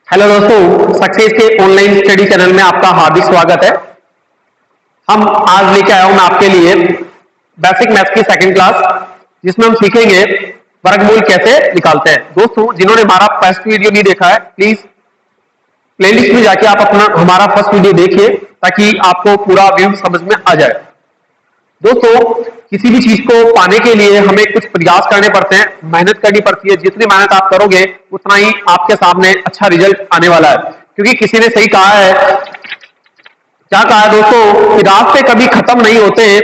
Hello दोस्तों, success के online study channel में आपका हार्दिक स्वागत है। हम आज लेके आया हूं मैं आपके लिए बेसिक मैथ्स की सेकंड क्लास, जिसमें हम सीखेंगे वर्गमूल कैसे निकालते हैं। दोस्तों, जिन्होंने हमारा फर्स्ट वीडियो नहीं देखा है, प्लीज प्लेलिस्ट में जाके आप अपना हमारा फर्स्ट वीडियो देखिए ताकि आपको पूरा व्यू समझ में आ जाए। दोस्तों, किसी भी चीज को पाने के लिए हमें कुछ प्रयास करने पड़ते हैं, मेहनत करनी पड़ती है। जितनी मेहनत आप करोगे उतना ही आपके सामने अच्छा रिजल्ट आने वाला है। क्योंकि किसी ने सही कहा है, क्या कहा है दोस्तों, कि रास्ते कभी खत्म नहीं होते,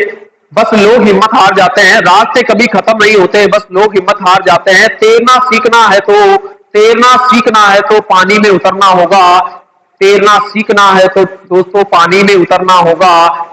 बस लोग हिम्मत हार जाते हैं। रास्ते कभी खत्म नहीं होते, बस लोग हिम्मत हार जाते हैं। तैरना सीखना है तो पानी में उतरना होगा। तैरना सीखना है तो दोस्तों पानी में उतरना होगा।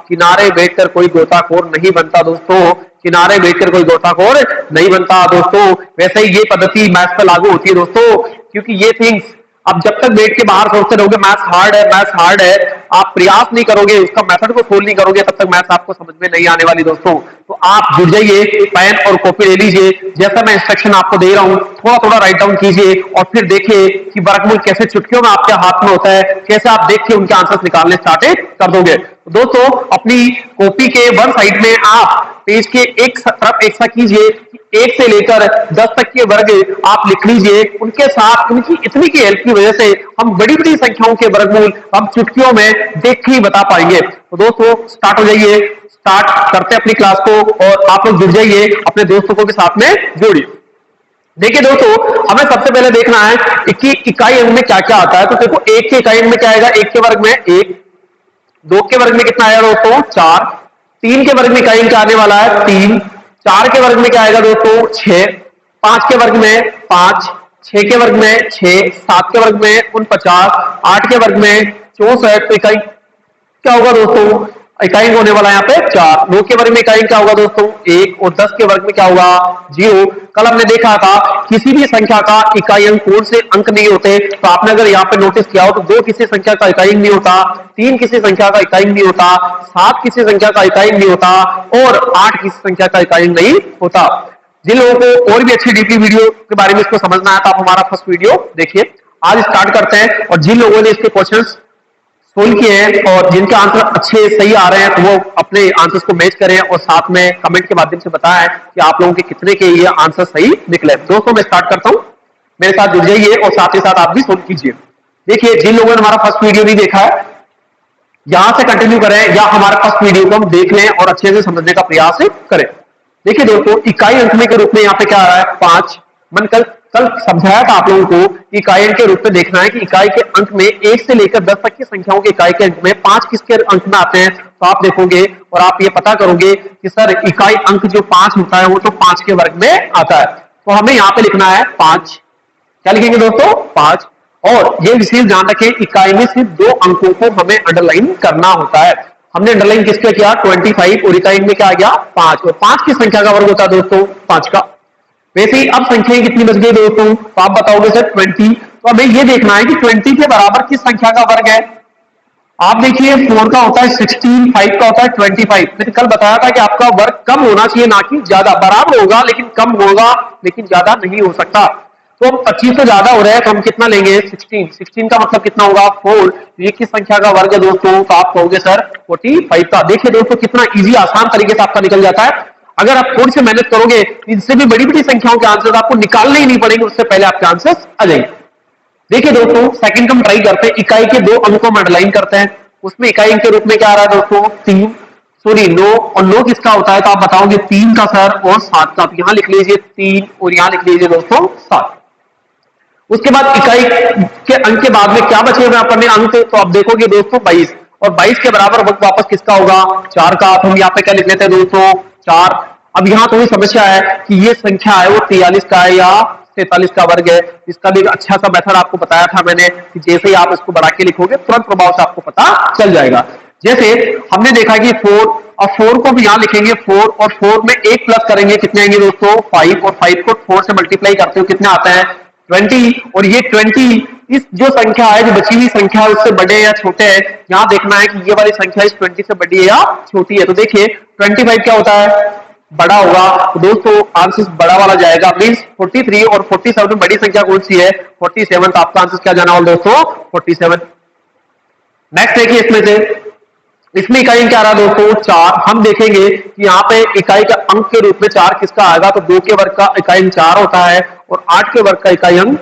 किनारे बैठकर कोई गोताखोर नहीं बनता दोस्तों, किनारे बैठकर कोई गोताखोर नहीं बनता दोस्तों। वैसे ही ये पद्धति मैथ्स पर लागू होती है दोस्तों, क्योंकि ये थिंग्स अब जब तक बैठ के बाहर सोचते रहोगे मैथ्स हार्ड है, मैथ्स हार्ड है, आप प्रयास नहीं करोगे, उसका मेथड को सोल्व नहीं करोगे, तब तक मैथ्स आपको समझ में नहीं आने वाली दोस्तों। तो आप जुड़ जाइए, पेन और कॉपी ले लीजिए, जैसा मैं इंस्ट्रक्शन आपको दे रहा हूं थोड़ा थोड़ा राइट डाउन कीजिए और फिर देखिए कि वर्गमूल कैसे चुटकियों में आपके हाथ में होता है, कैसे आप देख के उनके आंसर्स निकालने स्टार्ट कर दोगे। दोस्तों, अपनी कॉपी के वन साइड में आप पेज के एक तरफ ऐसा कीजिए, एक से लेकर 10 तक के वर्ग आप लिख लीजिए। उनके साथ उनकी इतनी की हेल्प की वजह से हम बड़ी बड़ी संख्याओं के वर्गमूल हम चुटकियों में देख के ही बता पाएंगे। तो दोस्तों, स्टार्ट हो जाइए, स्टार्ट करते हैं अपनी क्लास को और आप लोग जुड़ जाइए, अपने दोस्तों को भी साथ में जोड़िए। देखिए दोस्तों, हमें सबसे पहले देखना है कि इकाई अंक में क्या क्या आता है। तो देखो, एक के इकाई अंक में क्या आएगा, एक के वर्ग में एक, दो के वर्ग में कितना आएगा दोस्तों, चार, तीन के वर्ग में इकाई अंक आने वाला है तीन, चार के वर्ग में क्या आएगा दोस्तों, छह, पांच के वर्ग में पांच, छह के वर्ग में छह, सात के वर्ग में 49, आठ के वर्ग में 64। तो इकाई क्या होगा दोस्तों, इकाई होने वाला है यहाँ पे चार। नौ के वर्ग में इकाई क्या होगा दोस्तों, एक, और 10 के वर्ग में क्या होगा, जीरो। कल हमने देखा था किसी भी संख्या का इकाई अंक कौन से अंक नहीं होते, तो आपने अगर यहाँ पे नोटिस किया हो तो दो किसी संख्या का इकाई अंक नहीं होता, तीन किसी संख्या का इकाई अंक नहीं होता, सात किसी संख्या का इकाई अंक नहीं होता, और आठ किसी संख्या का इकाई अंक नहीं होता। जिन लोगों को और भी अच्छी डीपली वीडियो के बारे में इसको समझना है तो आप हमारा फर्स्ट वीडियो देखिए। आज स्टार्ट करते हैं, और जिन लोगों ने इसके क्वेश्चंस सोल्व किए हैं और जिनके आंसर अच्छे सही आ रहे हैं तो वो अपने आंसर्स को मैच करें और साथ में कमेंट के माध्यम से बताएं कि आप लोगों के कितने के ये आंसर सही निकले। दोस्तों, मैं स्टार्ट करता हूं, मेरे साथ जुड़ जाइए और साथ ही साथ आप भी सोल्व कीजिए। देखिए, जिन लोगों ने हमारा फर्स्ट वीडियो नहीं देखा है, यहां से कंटिन्यू करें या हमारे फर्स्ट वीडियो को हम देख लें और अच्छे से समझने का प्रयास करें। देखिए दोस्तों, इकाई अंक के रूप में यहाँ पे क्या आ रहा है, पांच। मन कल कल समझाया था आप लोगों को कि इकाई अंक के रूप में देखना है कि इकाई के अंक में 1 से लेकर 10 तक की संख्याओं के इकाई के अंक में 5 किसके अंक में आते हैं। तो आप देखोगे और आप ये पता करोगे कि सर इकाई अंक जो 5 होता है वो तो 5 के वर्ग में आता है। तो हमें यहाँ पे लिखना है 5। क्या लिखेंगे दोस्तों, 5। और ये विशेष ध्यान रखें, इकाई में सिर्फ दो अंकों को हमें अंडरलाइन करना होता है। हमने अंडरलाइन किसका किया, 25, और इकाई में क्या आ गया, 5। और 5 की संख्या का वर्ग होता है दोस्तों 5 का। वैसे ही अब संख्याएं कितनी बच गई दोस्तों, तो आप बताओगे सर 20। तो हमें ये देखना है कि 20 के बराबर किस संख्या का वर्ग है। आप देखिए, 4 का होता है 16, 5 का होता है 25। मैंने कल बताया था कि आपका वर्ग कम होना चाहिए, ना कि ज्यादा। बराबर होगा लेकिन कम होगा, लेकिन ज्यादा नहीं हो सकता। तो 25 से ज्यादा हो रहा है तो हम कितना लेंगे, 16। 16 का मतलब कितना होगा, 4। ये किस संख्या का वर्ग है दोस्तों, तो आप कहोगे सर 45 का। देखिए दोस्तों, कितना इजी आसान तरीके से आपका निकल जाता है। अगर आप थोड़ी सी मेहनत करोगे, इनसे भी बड़ी बड़ी संख्याओं के आंसर आपको निकालने ही नहीं पड़ेंगे, उससे पहले आपके आंसर आ जाएंगे। देखिए दोस्तों, सेकंड हम ट्राई करते हैं, इकाई के दो अंकों में अंडरलाइन करते हैं। उसमें इकाई अंक के रूप में क्या आ रहा है दोस्तों, 3, सॉरी 9। और 9 किसका होता है, तो आप बताओगे 3 का सर और 7 का। यहां लिख लीजिए 3 और यहां लिख लीजिए दोस्तों 7। उसके बाद इकाई के अंक के बाद में क्या बचे हुए अपने अंक, तो आप देखोगे दोस्तों 22। और 22 के बराबर वक्त वापस किसका होगा, 4 का। तो हम यहाँ पे क्या लिख लेते हैं दोस्तों, 4। अब यहाँ थोड़ी समस्या है कि ये संख्या है वो 43 का है या 43 का वर्ग है। इसका भी एक अच्छा सा मेथड आपको बताया था मैंने कि जैसे ही आप इसको बढ़ा के लिखोगे तुरंत प्रभाव से आपको पता चल जाएगा। जैसे हमने देखा कि 4, और 4 को भी यहां लिखेंगे 4, और 4 में एक प्लस करेंगे, कितने आएंगे दोस्तों 5, और 5 को 4 से मल्टीप्लाई करते हो कितने आते हैं 20। और ये 20 इस जो संख्या है, जो बची हुई संख्या है, उससे बड़े या छोटे हैं। यहां देखना है कि ये वाली संख्या इस 20 से बड़ी है या छोटी है। तो देखिए 25 क्या होता है बड़ा होगा तो दोस्तों आंसर बड़ा वाला जाएगा, मीन्स 43 और 47 में बड़ी संख्या कौन सी है? 47। तो आपका आंसर क्या जाना होगा दोस्तों? 47। नेक्स्ट देखिए इसमें से, इसमें इकाई क्या रहा दोस्तों? 4। हम देखेंगे कि यहाँ पे इकाई का अंक के रूप में 4 किसका आएगा? तो 2 के वर्ग का इकाई अंक 4 होता है और 8 के वर्ग का इकाई अंक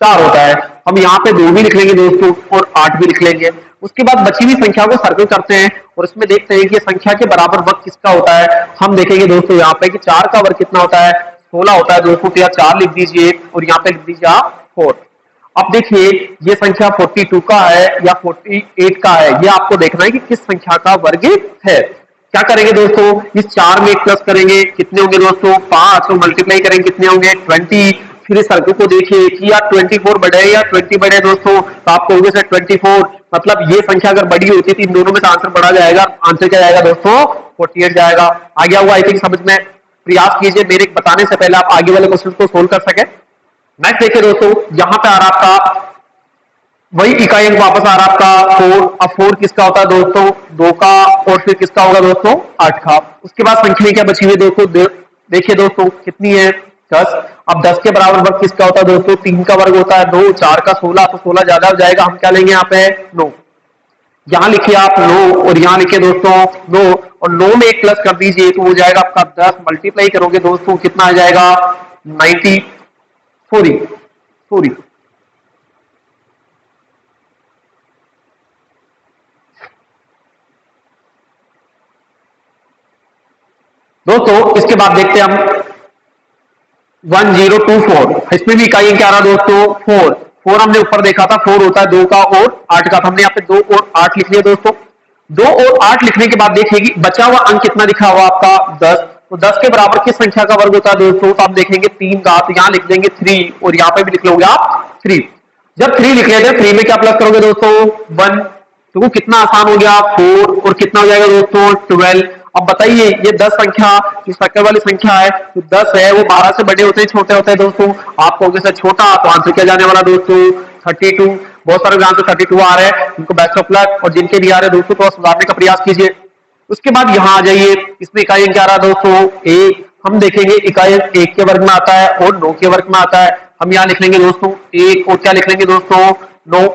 4 होता है। हम यहाँ पे 2 भी लिख लेंगे दोस्तों और 8 भी लिख लेंगे। उसके बाद बची हुई संख्या को सर्कल करते हैं और इसमें देखते हैं कि संख्या के बराबर वर्ग किसका होता है। हम देखेंगे दोस्तों यहाँ पे कि 4 का वर्ग कितना होता है? 16 होता है दोस्तों। तो यहाँ 4 लिख दीजिए और यहाँ पे लिख दीजिए आप 4। अब देखिए ये संख्या 42 का है या 48 का है, ये आपको देखना है कि किस संख्या का वर्ग है। क्या करेंगे दोस्तों? इस 4 में एक प्लस करेंगे, कितने होंगे दोस्तों? 5। और मल्टीप्लाई करेंगे, कितने होंगे? 20। फिर इस सर्कल को देखिए कि यार 24 बढ़े या 20 बढ़े दोस्तों, तो आपको होंगे सर 24। मतलब ये संख्या अगर बड़ी होती है तो इन दोनों में से आंसर बढ़ा जाएगा। आंसर क्या जाएगा दोस्तों? 48 जाएगा। आ गया हुआ आई थिंक समझ में? प्रयास कीजिए मेरे बताने से पहले आप आगे वाले क्वेश्चन को सोल्व कर सके। नेक्स्ट देखिए दोस्तों, यहां पे आ रहा आपका वही इकाई अंक वापस आ रहा आपका 4। अब 4 किसका होता है दोस्तों? 2 का। और फिर किसका होगा दोस्तों? 8 का। उसके बाद संख्या क्या बची हुई दोस्तों? देखिए दोस्तों कितनी है? 10। अब 10 के बराबर वर्ग किसका होता है दोस्तों? 3 का वर्ग होता है 2। 4 का 16, तो 16 ज्यादा हो जाएगा। हम क्या लेंगे यहाँ पे? 9। यहां लिखिए आप 9 और यहां लिखिए दोस्तों 9 और 9 में एक प्लस कर दीजिए तो हो जाएगा आपका 10। मल्टीप्लाई करोगे दोस्तों कितना आ जाएगा? 90 सॉरी सॉरी दोस्तों इसके बाद देखते हैं हम 1024। इसमें भी इकाई क्या रहा दोस्तों? 4। 4 हमने ऊपर देखा था 4 होता है 2 का और 8 का। हमने यहाँ पे 2 और 8 लिख लिया दोस्तों। 2 और 8 लिखने के बाद देखिए बचा हुआ अंक कितना लिखा हुआ आपका? 10। तो 10 के बराबर किस संख्या का वर्ग होता है दोस्तों? तो आप देखेंगे 3 का। तो यहाँ लिख देंगे 3 और यहाँ पे भी लिख लोगे आप 3। जब 3 लिख लेते हैं 3 में क्या प्लस करोगे दोस्तों? 1। तो वो कितना आसान हो गया? 4 और कितना हो जाएगा दोस्तों? 12। अब बताइए ये 10 संख्या जो सर्कल वाली संख्या है तो 10 है वो 12 से बड़े होते हैं छोटे होते हैं दोस्तों? आप कहोगे सर छोटा, तो आंसर क्या जाने वाला दोस्तों? 32। बहुत सारे आंसर 32 आ रहे हैं, उनको बेस्ट ऑफ लक। और जिनके भी आ रहे हैं दोस्तों तो सुधारने का प्रयास कीजिए। उसके बाद यहाँ आ जाइए, इसमें इकाई क्या रहा दोस्तों? 1। हम देखेंगे इकाई 1 के वर्ग में आता है और 9 के वर्ग में आता है। हम यहाँ लिख लेंगे दोस्तों 1 और क्या लिख लेंगे दोस्तों? 9।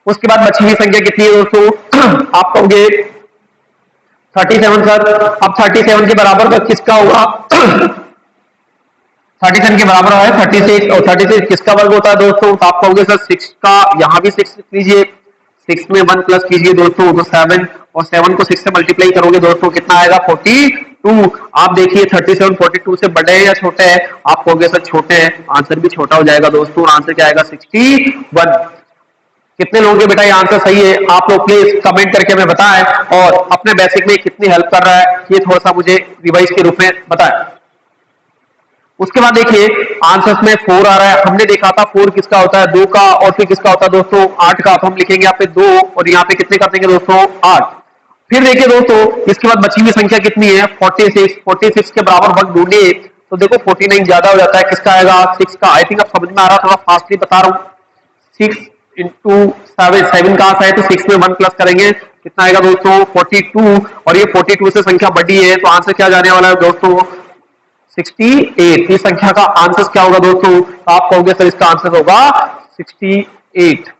उसके बाद बची हुई संख्या कितनी है दोस्तों? आप कहोगे 37 सर। अब 37 के बराबर का किसका होगा? 37 के बराबर है 36 और 36 किसका वर्ग होता है दोस्तों? तो आप कहोगे सर 6 का। यहाँ भी 6 लीजिए, 6 में 1 प्लस कीजिए दोस्तों तो 7 और 7 को 6 से मल्टीप्लाई करोगे दोस्तों कितना आएगा? 42। आप देखिए 37 42 से बड़े हैं या छोटे हैं? आप कहोगे सर छोटे हैं। आंसर भी छोटा हो जाएगा दोस्तों। आंसर क्या आएगा? 61। कितने लोगों के बेटा ये आंसर सही है? आप लोग प्लीज कमेंट करके हमें बताएं और अपने बेसिक में कितनी हेल्प कर रहा है ये थोड़ा सा मुझे रिवाइज के रूप में बताएं। उसके बाद देखिए आंसर्स में 4 आ रहा है। हमने देखा था 4 किसका होता है? 2 का। और फिर किसका होता है दोस्तों? 8 का। तो हम लिखेंगे यहाँ पे 2 और यहाँ पे कितने कर देंगे दोस्तों? 8। फिर देखिए दोस्तों इसके बाद बची हुई संख्या कितनी है? 46। 46 के बराबर वर्ग ढूंढिए तो देखो 49 ज्यादा हो जाता है। किसका आएगा? 6 का। आई थिंक अब समझ में आ रहा, थोड़ा फास्टली बता रहा हूँ। 6 इंटू 7, 7 कहां से है? तो 6 में 1 प्लस करेंगे कितना आएगा दोस्तों? 42। और ये 42 से संख्या बढ़ी है तो आंसर क्या जाने वाला है दोस्तों? 68। इस संख्या का आंसर क्या होगा दोस्तों? तो आप कहोगे सर इसका आंसर होगा 68।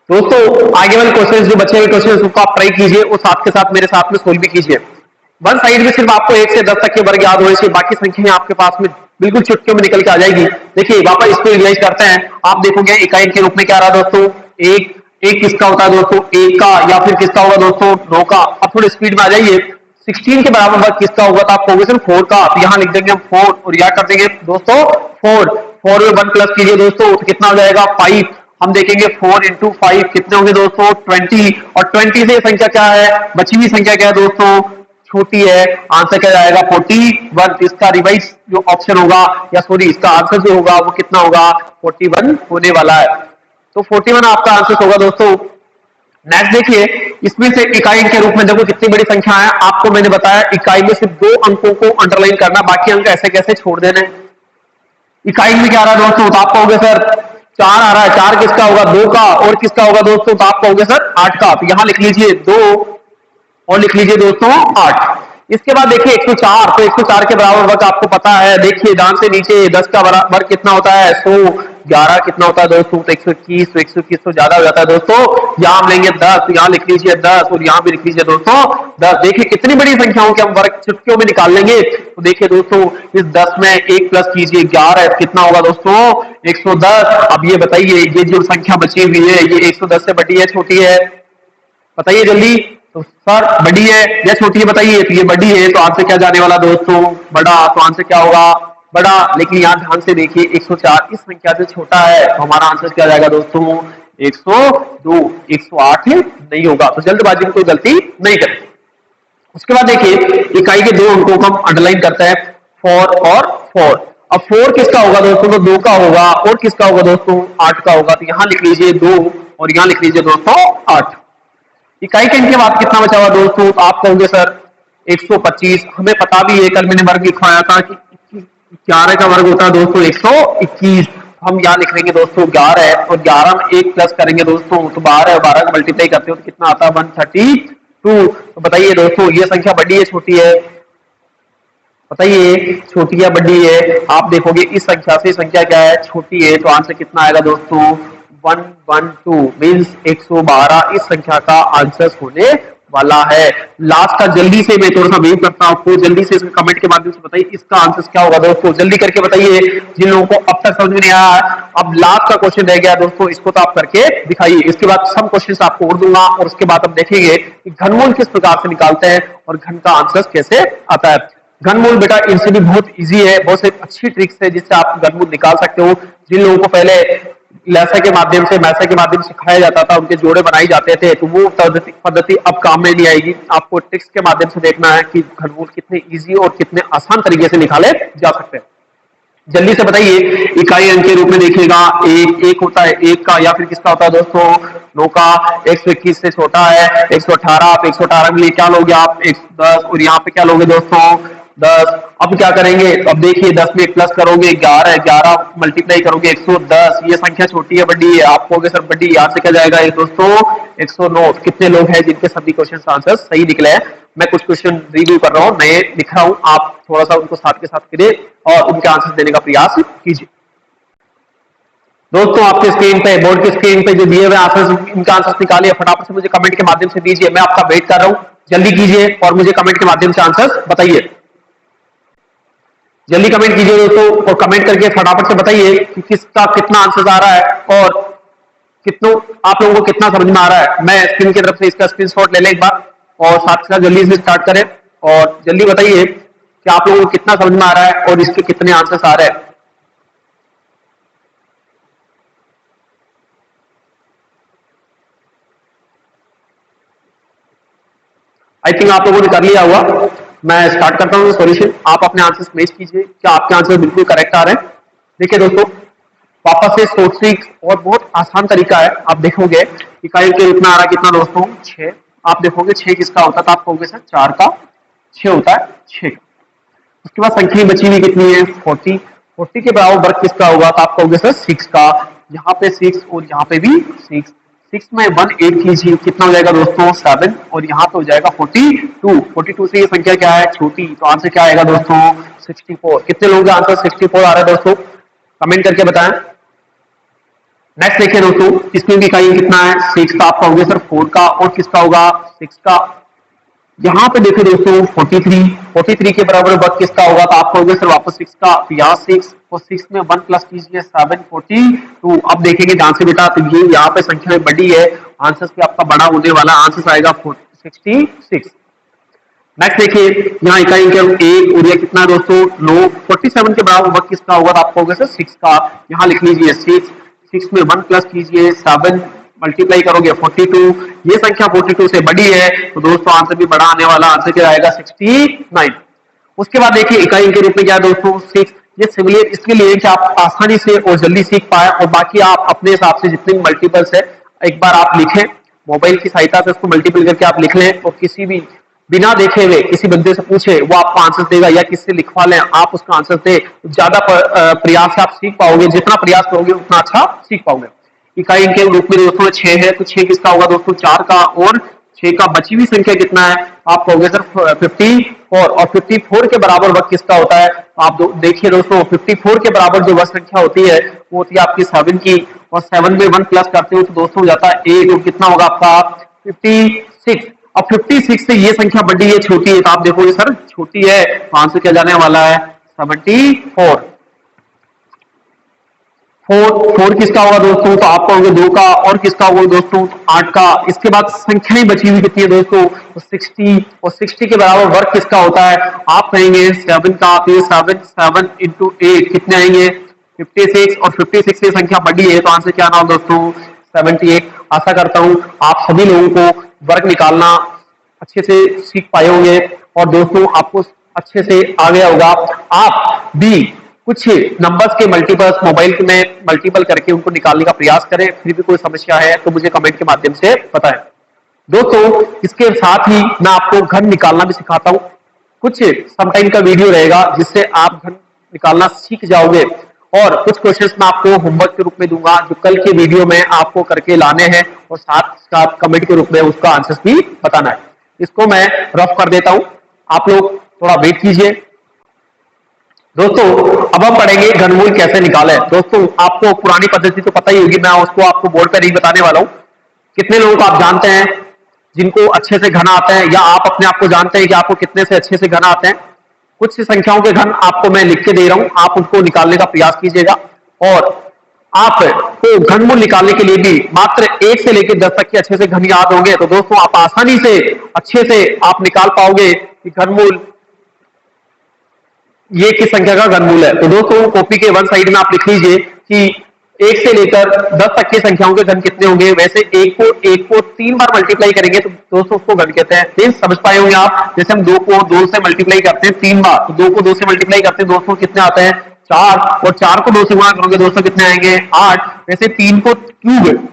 दोस्तों आगे वाले क्वेश्चन जो बचे हुए क्वेश्चन उसको आप ट्राई कीजिए और साथ के साथ मेरे साथ में सोल्व भी कीजिए। वन साइड में सिर्फ आपको 1 से 10 तक के वर्ग याद होने चाहिए, बाकी संख्याएं आपके पास में बिल्कुल चुटकियों में निकल के आ जाएगी। देखिए वापस इसको रियलाइज करते हैं। आप देखोगे इकाई के रूप में क्या रहा दोस्तों? 1। 1 किसका होता है दोस्तों? 1 का। या फिर किसका होगा दोस्तों? 9 का। अब थोड़ी स्पीड में आ जाइए। 16 के बराबर वर्ग किसका होगा? तो आप कहोगे सर 4 का। तो यहाँ लिख देंगे हम 4 और यहाँ कर देंगे दोस्तों 4। 4 में 1 प्लस कीजिए दोस्तों तो कितना हो जाएगा? 5। हम देखेंगे 4 इंटू 5 कितने होंगे दोस्तों? 20। और 20 से संख्या क्या है? बची हुई संख्या क्या है दोस्तों? छोटी है। आंसर क्या जाएगा? 41। इसका रिवाइज जो ऑप्शन होगा या सॉरी इसका आंसर जो होगा वो कितना होगा? 41 होने वाला है। तो 41 आपका आंसर होगा दोस्तों। नेक्स्ट देखिए इसमें से इकाई के रूप में देखो कितनी बड़ी संख्या है। आपको मैंने बताया इकाई में सिर्फ 2 अंकों को अंडरलाइन करना, बाकी अंक ऐसे कैसे छोड़ देने। इकाई में क्या आ रहा है दोस्तों, तो आप कहोगे सर 4 आ रहा है, 4 किसका होगा, 2 का, और किसका होगा दोस्तों, तो आप कहोगे सर 8 का। तो यहां लिख लीजिए 2 और लिख लीजिए दोस्तों 8। इसके बाद देखिए 104, तो 104 के बराबर वर्ग आपको पता है, देखिए ध्यान से नीचे 10 का वर्ग कितना होता है 100, 11 कितना होता है दोस्तों, तो 121, तो 121 तो ज्यादा हो जाता है दोस्तों, यहां हम लेंगे 10, तो यहां लिख लीजिए 10 और यहां भी लिख लीजिए दोस्तों 10। देखिए कितनी बड़ी संख्याओं के हम वर्ग चुटकियों में निकाल लेंगे। तो देखिए दोस्तों इस 10 में 1 प्लस कीजिए 11, कितना होगा दोस्तों 110। अब ये बताइए ये जो संख्या बची हुई है ये 110 से बड़ी है छोटी है, बताइए जल्दी। तो सर बड़ी है या छोटी है बताइए, तो ये बड़ी है, तो आंसर क्या जाने वाला दोस्तों बड़ा, तो आंसर क्या होगा बड़ा। लेकिन यहाँ ध्यान से देखिए 104 इस संख्या से छोटा है, तो हमारा आंसर क्या जाएगा दोस्तों 102, 108 नहीं होगा। तो जल्दबाजी में कोई गलती नहीं करें। उसके बाद देखिए इकाई के 2 अंकों को हम अंडरलाइन करते हैं 4 और 4। अब 4 किसका होगा दोस्तों, तो 2 का होगा, और किसका होगा दोस्तों 8 का होगा। तो यहां लिख लीजिए 2 और यहां लिख लीजिए दोस्तों 8। इकाई के इनके बाद कितना बचा हुआ दोस्तों, तो आप कहोगे सर 125। हमें पता भी है कल मैंने वर्ग लिखवाया था कि 11 का वर्ग होता है दोस्तों 121। हम यहाँ लिख लेंगे दोस्तों 11 और 11 में 1 प्लस करेंगे दोस्तों, तो 12 और 12 का मल्टीप्लाई करते हो तो कितना आता है 132। तो बताइए दोस्तों ये संख्या बड़ी है छोटी है, बताइए छोटी या बड़ी है। आप देखोगे इस संख्या से संख्या क्या है छोटी है, तो आंसर कितना आएगा दोस्तों 112 मीन्स 112 इस संख्या का आंसर होने वाला है। लास्ट का जल्दी से मैं थोड़ा सा वेव करता हूं आपको, जल्दी से इसके कमेंट के माध्यम से बताइए इसका आंसर क्या होगा दोस्तों, जल्दी करके बताइए जिन लोगों को अब तक समझ में नहीं आया। अब लास्ट का क्वेश्चन रह गया दोस्तों, इसको तो आप करके दिखाइए, इसके बाद सब क्वेश्चन आपको और दूंगा और उसके बाद हम देखेंगे कि घनमूल किस प्रकार से निकालते हैं और घन का आंसर कैसे आता है। घनमूल बेटा इनसे भी बहुत इजी है, बहुत से अच्छी ट्रिक्स है जिससे आप घनमूल निकाल सकते हो। जिन लोगों को पहले लैसा के माध्यम से मैसा के माध्यम से सिखाया जाता था, उनके जोड़े बनाए जाते थे, तो वो पद्धति अब काम में नहीं आएगी। आपको ट्रिक्स के माध्यम से देखना है कि घनमूल कितने इजी और कितने आसान तरीके से निकाले जा सकते हैं। जल्दी से बताइए इकाई अंक के रूप में देखिएगा एक होता है 1 का, या फिर किसका होता है दोस्तों 9 का। 121 से छोटा है 118, आप 118 के लिए क्या लोगे आप 110 और यहाँ पे क्या लोगे दोस्तों 10। अब क्या करेंगे, अब देखिए 10 में 1 प्लस करोगे 11, 11 मल्टीप्लाई करोगे 110। ये संख्या छोटी है बड़ी है, आप कहोगे सर बड़ी, यहाँ से क्या जाएगा दोस्तों 109। कितने लोग हैं जिनके सभी क्वेश्चन आंसर सही निकले हैं। मैं कुछ क्वेश्चन रिव्यू कर रहा हूँ, नए लिख रहा हूँ, आप थोड़ा सा उनको साथ के साथ करिए और उनके आंसर देने का प्रयास कीजिए। दोस्तों आपके स्क्रीन पे बोर्ड की स्क्रीन पे जो दिए हुए आंसर इनका आंसर निकालिए, फटाफट से मुझे कमेंट के माध्यम से दीजिए, मैं आपका वेट कर रहा हूँ। जल्दी कीजिए और मुझे कमेंट के माध्यम से आंसर बताइए, जल्दी कमेंट कीजिए दोस्तों और कमेंट करके फटाफट से बताइए कि किसका कितना आंसर आ रहा है और कितनों आप लोगों को कितना समझ में आ रहा है। मैं स्क्रीन की तरफ से इसका स्क्रीनशॉट ले लें एक बार और साथ के साथ जल्दी से स्टार्ट करें और जल्दी बताइए कि आप लोगों को कितना समझ में आ रहा है और इसके कितने आंसर्स आ रहे हैं। आई थिंक आप लोगों ने कर लिया हुआ। मैं स्टार्ट करता हूँ सॉल्यूशन, आप अपने आंसर्स मैच कीजिए, क्या आपके आंसर बिल्कुल करेक्ट आ रहे हैं। देखिए दोस्तों वापस से सोच और बहुत आसान तरीका है, आप देखोगे इकाई के रूप में आ रहा है कितना दोस्तों 6। आप देखोगे 6 किसका होता है, तो आप कहोगे सर 4 का 6 होता है 6 का। उसके बाद संख्या बची हुई कितनी है 40, 40 के बराबर वर्ग किसका होगा, तो आप कहोगे सर 6 का। यहाँ पे 6 और यहाँ पे भी 6, 6 में 1 8 कीजिए कितना हो जाएगा दोस्तों 7 और यहाँ पे हो जाएगा 42, 42 से ये संख्या क्या है छोटी, तो आंसर क्या आएगा दोस्तों 64। कितने लोगों का आंसर 64 आ रहा है दोस्तों, कमेंट करके बताएं। नेक्स्ट देखिए दोस्तों इसमें भी इकाई कितना है 6 का, आप कहोगे सर 4 का, और किसका होगा 6 का। यहाँ पे देखिए दोस्तों 43, 43 के बराबर वर्ग किसका होगा, तो आप कहोगे सर वापस 6 का, तो यहाँ 6 और 6 में 1 प्लस कीजिए 7 42। अब देखेंगे ध्यान से बेटा, तो ये यहाँ पे संख्या में बड़ी है, आंसर भी आपका बड़ा होने वाला, आंसर आएगा 66। नेक्स्ट देखिए यहाँ इकाई के एक और ये कितना दोस्तों 9, 47 के बराबर वर्ग किसका होगा, तो आप कहोगे सर 6 का। यहाँ लिख लीजिए 6 में 1 प्लस कीजिए 7 मल्टीप्लाई करोगे 42। ये संख्या 42 से बड़ी है, तो दोस्तों आंसर भी बड़ा आने वाला, आंसर क्या आएगा 69। उसके बाद देखिए इकाई के रूप में क्या है दोस्तों 6। ये सिमिलर इसके लिए कि आप आसानी से और जल्दी सीख पाए, और बाकी आप अपने हिसाब से जितने मल्टीपल्स है एक बार आप लिखें, मोबाइल की सहायता से उसको मल्टीपल करके आप लिख लें, और किसी भी बिना देखे हुए किसी बंदे से पूछे वो आपको आंसर देगा, या किससे लिखवा लें आप उसका आंसर दे, ज्यादा प्रयास से आप सीख पाओगे, जितना प्रयास करोगे उतना अच्छा सीख पाओगे। इकाई के रूप में दोस्तों 6 है, तो 6 किसका होगा दोस्तों 4 का, और 6 का बची हुई संख्या कितना है, आप कहोगे सर 54, और 54 के बराबर वर्ग किसका होता है, आप देखिए दोस्तों 54 के बराबर जो वर्ग संख्या होती है वो होती है आपकी 7 की, और 7 में 1 प्लस करते हो तो दोस्तों हो जाता है 8, और कितना होगा आपका 56। अब 56 से ये संख्या बड़ी है छोटी है, तो आप देखोगे सर छोटी है, तो आंसर क्या जाने वाला है 74। फोर किसका होगा दोस्तों, तो आप कहोगे 2 का, और किसका होगा दोस्तों 8 का। इसके बाद संख्याएं बची हुई कितनी है दोस्तों, तो 60, और 60 के बराबर वर्ग किसका होता है, आप कहेंगे 7 का, तो ये 7 इंटू 8 कितने आएंगे 56, और 56 से संख्या बड़ी है, तो आंसर क्या नाम दोस्तों 78। आशा करता हूं आप सभी लोगों को वर्ग निकालना अच्छे से सीख पाए होंगे, और दोस्तों आपको अच्छे से आ गया होगा। आप भी कुछ नंबर्स के मल्टीपल्स मोबाइल में मल्टीपल करके उनको निकालने का प्रयास करें, फिर भी कोई समस्या है तो मुझे कमेंट के माध्यम से बताएं। दोस्तों इसके साथ ही मैं आपको घन निकालना भी सिखाता हूं, कुछ समटाइम का वीडियो रहेगा जिससे आप घन निकालना सीख जाओगे, और कुछ क्वेश्चंस मैं आपको होमवर्क के रूप में दूंगा जो कल के वीडियो में आपको करके लाने हैं, और साथ साथ कमेंट के रूप में उसका आंसर भी बताना है। इसको मैं रफ कर देता हूं, आप लोग थोड़ा वेट कीजिए। दोस्तों अब हम पढ़ेंगे घनमूल कैसे निकालें। दोस्तों आपको पुरानी पद्धति तो पता ही होगी, मैं उसको आपको बोर्ड पे नहीं बताने वाला हूं। कितने लोगों को आप जानते हैं जिनको अच्छे से घन आते हैं, या आप अपने आप को जानते हैं कि आपको कितने से अच्छे से घन आते हैं। कुछ संख्याओं के घन आपको मैं लिख के दे रहा हूं, आप उनको निकालने का प्रयास कीजिएगा, और आपको घनमूल निकालने के लिए भी मात्र 1 से लेकर 10 तक के अच्छे से घन याद होंगे, तो दोस्तों आप आसानी से अच्छे से आप निकाल पाओगे कि घनमूल ये किस संख्या का घनमूल है। तो दोस्तों कॉपी के वन साइड में आप लिख लीजिए कि 1 से लेकर 10 तक की संख्याओं के घन कितने होंगे। वैसे एक को 3 बार मल्टीप्लाई करेंगे तो दोस्तों उसको घन कहते हैं। प्लीज समझ पाए होंगे आप, जैसे हम 2 को 2 से मल्टीप्लाई करते हैं 3 बार, तो 2 को 2 से मल्टीप्लाई करते हैं दोस्तों कितने आते हैं 4, और 4 को 2 से गुणा करोगे दोस्तों कितने आएंगे 8। वैसे 3 को क्यूब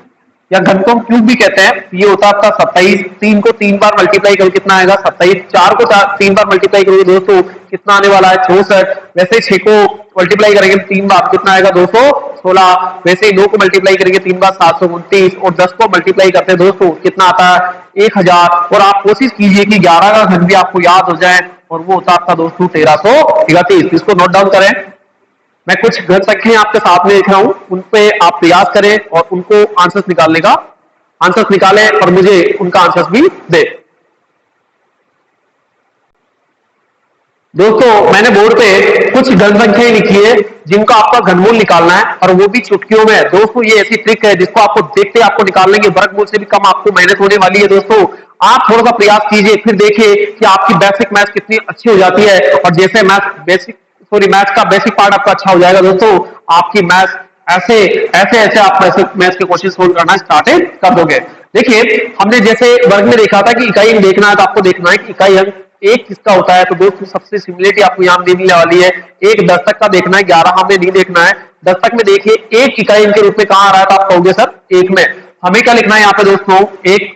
या घन को हम क्यूब भी कहते हैं, ये होता है आपका 27। 3 को 3 बार मल्टीप्लाई करो कितना आएगा 27। 4 को 3 बार मल्टीप्लाई करोगे दोस्तों कितना आने वाला है 64। वैसे 6 को मल्टीप्लाई करेंगे 3 बार कितना आएगा 216। वैसे 9 को मल्टीप्लाई करेंगे 3 बार 729, और 10 को मल्टीप्लाई करते हैं दोस्तों कितना आता है 1000। और आप कोशिश कीजिए कि 11 का घन भी आपको याद हो जाए, और वो होता है आपका दोस्तों 1331। इसको नोट डाउन करें। मैं कुछ घन संख्याएं आपके साथ में लिख रहा हूं, उन पे आप प्रयास करें और उनको आंसर्स निकालने का आंसर्स निकालें, और मुझे उनका आंसर्स भी दे। दोस्तों मैंने बोर्ड पे कुछ घन संख्याएं लिखी है जिनका आपका घनमूल निकालना है, और वो भी चुटकियों में। दोस्तों ये ऐसी ट्रिक है जिसको आपको देखते आपको निकालने के वर्गमूल से भी कम आपको मेहनत होने वाली है। दोस्तों आप थोड़ा सा प्रयास कीजिए, फिर देखिए कि आपकी बेसिक मैथ्स कितनी अच्छी हो जाती है, और जैसे मैथ्स का बेसिक पार्ट आपका अच्छा हो जाएगा दोस्तों, आपकी मैथ्स ऐसे ऐसे ऐसे आप मैथ्स के क्वेश्चन सोल्व करना स्टार्ट कर दोगे। देखिए हमने जैसे वर्ग में देखा था कि इकाई अंक देखना है, तो आपको देखना है कि इकाई अंक 1 किसका होता है। तो दोस्तों सबसे सिमिलरिटी आपको यहाँ देने वाली है। 1 10 तक का देखना है, 11 हमें नहीं देखना है। 10 तक में देखिए 1 इकाई अंक के रूप में कहाँ आ रहा है, तो आप कहोगे सर 1 में। हमें क्या लिखना है यहाँ पे दोस्तों 1,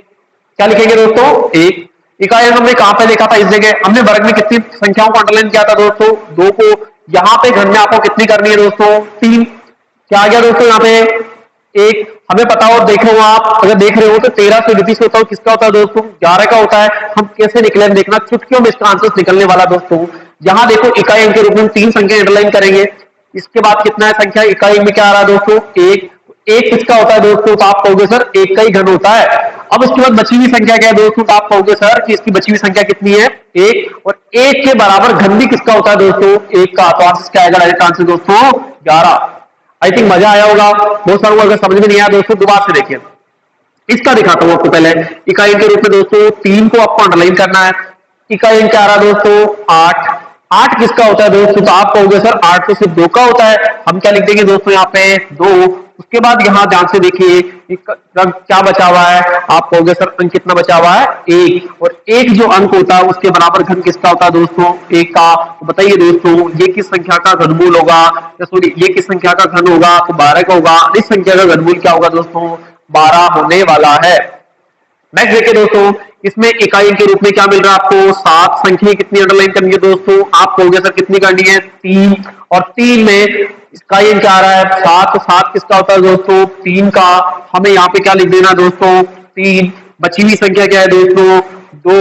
क्या लिखेंगे दोस्तों 1। इकाई अंक हमने कहां पे देखा था, इस जगह। हमने वर्ग में कितनी संख्याओं को अंडरलाइन किया था दोस्तों 2 को। यहाँ पे घन में आपको कितनी करनी है दोस्तों 3। क्या आ गया दोस्तों यहाँ पे 1। हमें पता हो, देख रहे हो आप, अगर देख रहे हो तो 13 से 29 होता है, किसका होता है दोस्तों 11 का होता है। हम कैसे निकले देखना, चुटकियों में इसका आंसर निकलने वाला दोस्तों। यहाँ देखो इकाई अंक के रूप में 3 संख्या अंडरलाइन करेंगे। इसके बाद कितना है संख्या इकाई में क्या आ रहा है दोस्तों 1। 1 किसका होता है दोस्तों, तो आप कहोगे सर 1 का ही घन होता है। अब उसके बाद बची हुई संख्या क्या है दोस्तों, तो आप कहोगे सर कि इसकी बची हुई संख्या कितनी है 1, और 1 के बराबर घन भी किसका होता है दोस्तों 1 का। तो आंसर क्या आएगा, डायरेक्ट आंसर दोस्तों 11। आई थिंक मजा आया होगा बहुत सारों को। अगर समझ में नहीं आया दोस्तों दोबारा से देखिए, इसका दिखाता हूं आपको। पहले इकाई के रूप में दोस्तों 3 को आपको अंडरलाइन करना है। इकाई क्या आ रहा है दोस्तों 8। 8 किसका होता है दोस्तों, तो आप कहोगे सर 8 तो सिर्फ 2 का होता है। हम क्या लिख देंगे दोस्तों यहाँ पे 2। उसके बाद यहाँ ध्यान से देखिए क्या बचा हुआ है, आप कहोगे सर अंक कितना बचा हुआ है 1। और 1 जो अंक होता है उसके बराबर घन किसका होता है दोस्तों 1 का। तो बताइए दोस्तों ये किस संख्या का घनमूल होगा, या सॉरी ये किस संख्या का घन होगा, तो 12 का होगा। इस संख्या का घनमूल क्या होगा दोस्तों 12 होने वाला है। नेक्स्ट देखिए दोस्तों, इसमें इकाई के रूप में क्या मिल रहा है आपको, 7 संख्या कितनी अंडरलाइन करनी है दोस्तों, आप कहोगे सर कितनी करनी है, 3, और 3 में इकाई क्या आ रहा है, 7, तो 7 किसका होता है दोस्तों, 3 का, हमें यहाँ पे क्या लिख देना दोस्तों, 3, बची हुई संख्या क्या है दोस्तों, 2,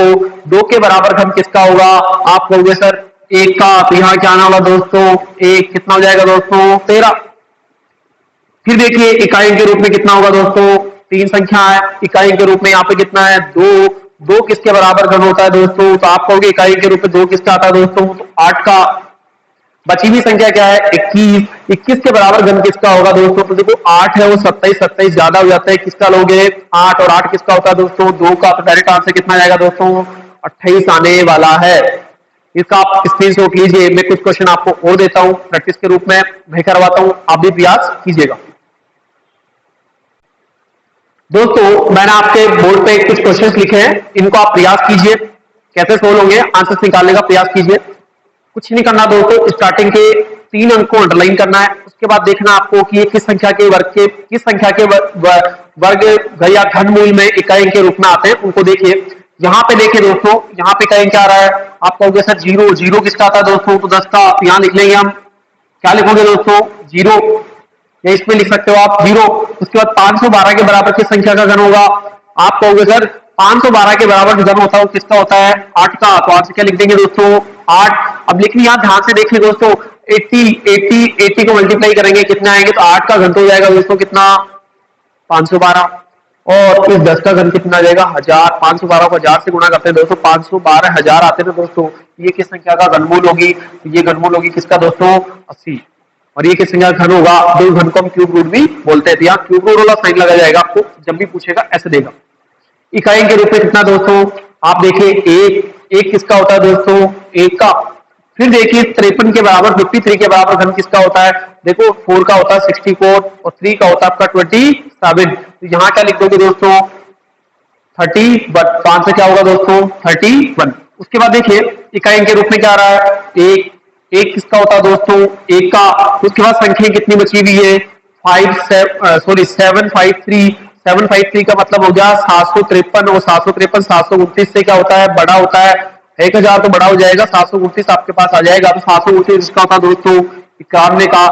2 के बराबर घन किसका होगा, आप कहोगे सर 1 का, तो यहाँ क्या आना होगा दोस्तों, 1, कितना हो जाएगा दोस्तों, 13। फिर देखिए इकाई के रूप में कितना होगा दोस्तों, 3 संख्या है, इकाई के रूप में यहाँ पे कितना है, 2, 2 किसके बराबर घन होता है दोस्तों, तो आप कहोगे इकाई के रूप में 2 किसका आता है दोस्तों, तो 8 का। बची हुई संख्या क्या है, 21, 21 के बराबर घन किसका होगा दोस्तों, तो देखो 8 है वो 27, 27 ज्यादा हो जाता है, किसका लोगे 8, और 8 किसका होता है दोस्तों 2 का, तो डायरेक्ट आंसर कितना जाएगा दोस्तों 28 आने वाला है। इसका आप स्क्रीनशॉट लीजिए, मैं कुछ क्वेश्चन आपको और देता हूं प्रैक्टिस के रूप में, मैं करवाता हूं, आप भी प्रयास कीजिएगा। दोस्तों मैंने आपके बोर्ड पे कुछ क्वेश्चंस लिखे हैं, इनको आप प्रयास कीजिए, कैसे सोल्व होंगे आंसर्स निकालने का प्रयास कीजिए। कुछ नहीं करना दोस्तों, स्टार्टिंग के 3 अंक को अंडरलाइन करना है, उसके बाद देखना आपको कि ये किस संख्या के वर्ग के, किस संख्या के वर्ग या घनमूल में इकाई के रूप में आते हैं, उनको देखिए। यहाँ पे देखिए दोस्तों, यहाँ पे इकाई क्या आ रहा है, आप कहोगे सर 0, 0 किसका आता है दोस्तों, तो 10 का, यहाँ लिख लेंगे हम, क्या लिखोगे दोस्तों 0, या इसमें लिख सकते हो आप 0। उसके बाद 512 के बराबर किस संख्या का घन होगा, आप कहोगे सर 512 के बराबर घन होता है किसका होता है 8 का, तो आंसर क्या लिख देंगे दोस्तों 8। अब लेकिन यहाँ ध्यान से देखिए दोस्तों, 80 को मल्टीप्लाई करेंगे कितने आएंगे, तो 8 का घन तो हो जाएगा दोस्तों कितना 512, और इस 10 का घन कितना आ जाएगा 1000, 512 को 1000 से गुणा करते हैं दोस्तों 512 1000 आते हैं दोस्तों, ये किस संख्या का घनमूल होगी, ये घनमूल होगी किसका दोस्तों 80, और ये किस संख्या का घन होगा, दो घन को हम क्यूब रूट भी बोलते हैं, तो यहाँ क्यूब रूट वाला साइन लगा जाएगा, आपको जब भी पूछेगा ऐसे देगा। इकाई के रूप में कितना दोस्तों, आप देखिए एक किसका होता है दोस्तों 1 का। फिर देखिए 53 के बराबर 53 के बराबर घन किसका होता है, देखो 4 का होता है 64, और 3 का होता है आपका 27, तो यहाँ क्या लिख दोगे दोस्तों 30, बट 5 से क्या होगा दोस्तों 31। उसके बाद देखिए इकाई के रूप में क्या आ रहा है, एक किसका होता है दोस्तों 1 का। उसके बाद संख्या कितनी बची हुई है 753 का मतलब हो गया 753, और 753 729 से क्या होता है बड़ा होता है, 1000 तो बड़ा हो जाएगा, 729 आपके पास आ जाएगा, तो 729 इसका होता दोस्तों 91 का,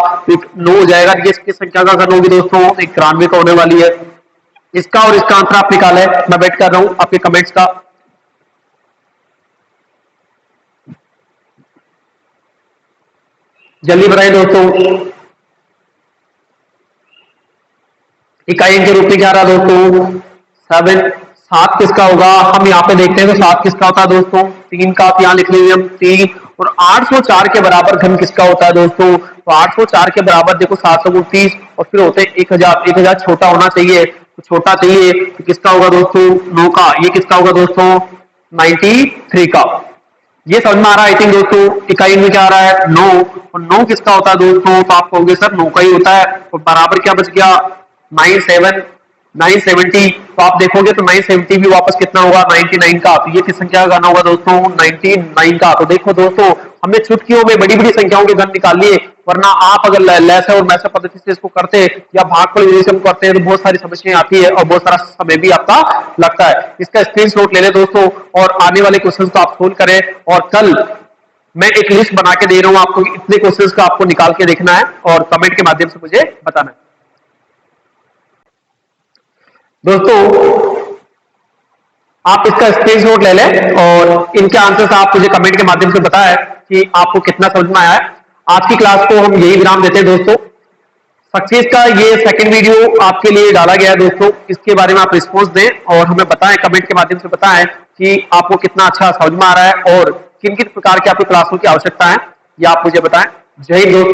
9 हो जाएगा, ये किस संख्या का घन होगी दोस्तों 91 का होने वाली है। इसका और इसका आंसर आप निकाले, मैं वेट कर रहा हूं आपके कमेंट्स का। जल्दी बताइए दोस्तों, इकाई के रूप में क्या रहा दोस्तों 7 किसका होगा, हम यहाँ पे देखते हैं तो 7 किसका होता है दोस्तों 3 का, तो यहाँ लिख लेंगे हम 3, और 804 के बराबर घन किसका होता है दोस्तों, तो 804 के बराबर देखो 729, और फिर होते हैं 1000, 1000 छोटा होना चाहिए, तो छोटा चाहिए तो किसका होगा दोस्तों 9 का, ये किसका होगा दोस्तों 93 का। ये समझ में आ रहा है आई थिंक दोस्तों। इकाई में क्या आ रहा है 9, और 9 किसका होता है दोस्तों, तो आप कहोगे सर 9 का ही होता है, तो बराबर क्या बच गया 970, तो आप देखोगे तो 970 भी वापस कितना होगा 99 का, तो ये किस संख्या का घन होगा दोस्तों 99 का। तो देखो दोस्तों, हमने चुटकियों में बड़ी बड़ी संख्याओं के घन निकाल लिए, वरना आप अगर लैसे और मैसे पद्धति से इसको करते या भागफल विधि से करते हैं तो बहुत सारी समस्याएं आती है और बहुत सारा समय भी आपका लगता है। इसका स्क्रीनशॉट ले लें दोस्तों, और आने वाले क्वेश्चन को आप सोल्व करें, और कल मैं एक लिस्ट बना के दे रहा हूं आपको, इतने क्वेश्चंस का आपको निकाल के देखना है और कमेंट के माध्यम से मुझे बताना है। दोस्तों आप इसका स्क्रीनशॉट ले लें और इनके आंसर्स आप मुझे कमेंट के माध्यम से बताएं कि आपको कितना समझ में आया है। आज की क्लास को हम यही विराम देते हैं दोस्तों। सक्सेस का ये सेकंड वीडियो आपके लिए डाला गया है दोस्तों, इसके बारे में आप रिस्पॉन्स दें और हमें बताएं, कमेंट के माध्यम से बताएं कि आपको कितना अच्छा समझ में आ रहा है और किन किन प्रकार की आपकी क्लासों की आवश्यकता है, ये आप मुझे बताएं। जय हिंद दोस्तों।